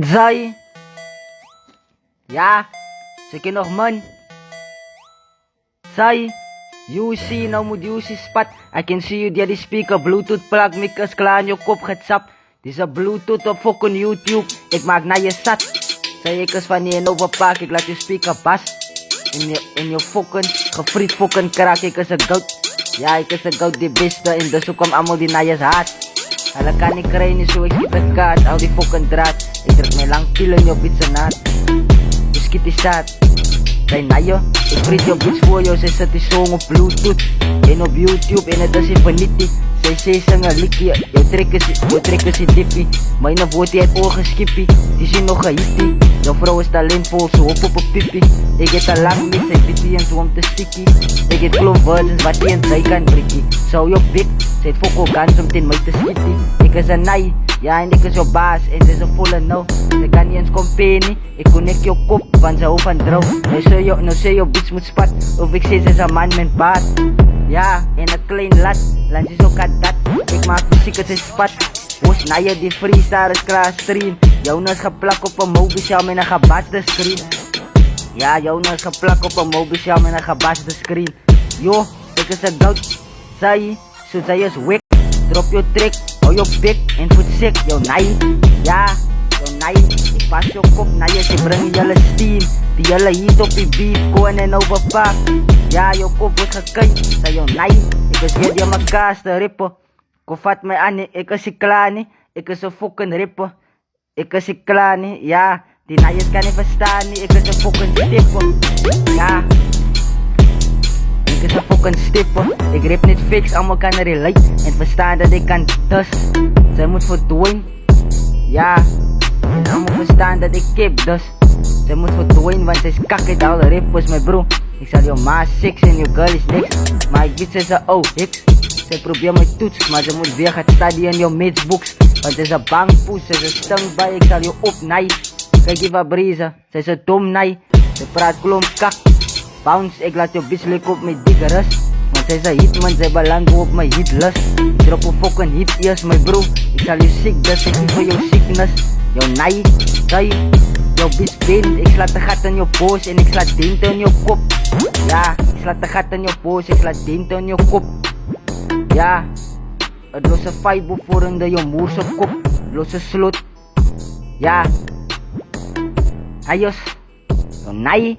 Zai. Ja, zeg je nog man? Zai. You see, nou moet you see spot. I can see you there the speaker, bluetooth plug, mikkers klaar in je kop gesap. Dit is een bluetooth op fucking YouTube. Ik maak naar je zat. Zei ik eens van je overpak, ik laat je speaker bas. In je fucking, gefriet fucking kraak, ik is een goud. Ja, ik is een goud die beste en dus ook kom allemaal die naar je haat. Alle kan ik krijgen, zo ik schiet een kaart, al die fucking draad. Ik druk mij lang pillen in je bitse naad. Je schiet die staat. Kijk naar je, ik friet je bitch voor je, zij zet die song op bluetooth. En op YouTube, en het is even niet. Zij zingen likje, jou trekken ze dippie. Mijn woord die heeft ogen skippie, die zien nog een hippie. Jouw vrouw is talentvol, zo op een pippie. Ik heb te lang met zij bitty en zo om te sticky. Ik heb klomp versions wat die en zij kan brikkie. Zo je bik, zij het fokko kans om tegen mij te schieten. Ik is een naai, ja en ik is jouw baas en ze is een volle nou. Ze kan niet eens company, ik connect jouw kop, van ze hoofd van droog. Nou zeg je bitch moet spat, of ik zeg ze is een man met baard. Ja, en een klein lat, land is ook dat. Ik maak muziek, het is spat. Hoes na je die freestyle is klaar stream. Jouw neus geplakt op een mobiel met een gebaasde screen. Ja, jouw neus geplakt op een mobiel met een gebaasde screen. Yo, ik is een goud. Zij, zo zij is wik. Drop je trick, hou je pik en voet sick. Jouw naai, ja, jouw naai. Ik pas je kop naar je, ze brengen jelle steam. Die jelle heat op die beat, koen en overpak. Ja, jouw kop wordt gekund, zij jouw naai. Ik is hier die aan elkaar te rippen. Ko vat mij aan, ik is ik klaar niet. Ik is een fucking rippen. Ik is ik klaar niet, ja. Die naaiers kan niet verstaan niet. Ik is een fucking stipper. Ja. Ik is een fucking stipper. Ik rip niet fix, allemaal kan er relate. En verstaan dat ik kan dus. Zij moet verdwijnen. Ja. En allemaal verstaan dat ik kip dus. Zij moet verdwijnen, want zij is kakkend alle rippers, mijn bro. Ik zal jou maar six en je girl is niks. Maar ik weet ze is een hiks. Zij probeert mijn toets, maar ze moet weer gaan studien in jouw matesbooks. Want ze is een bang poes, ze is een stang bij, ik zal je opnaaien. Kijk die Fabriza, ze is een dom naai. Ze praat klomp kak. Bounce, ik laat je bitch likken op mijn dikke rust. Want zij is een hitman, zij belandt op mijn hitlust. Drop een fucking hit eerst, mijn bro. Ik zal je ziek, dus ik niet voor jouw sickness. Jouw naai, zij, jouw bitch bent. Ik slaat de gat in je poos en ik slaat dinten in je kop. Ja, ik slaat de gat in je poos, ik slaat dinten in je kop. Ja, het losse vibe vormde je moerse kop, losse slot. Ja, ayos, naai.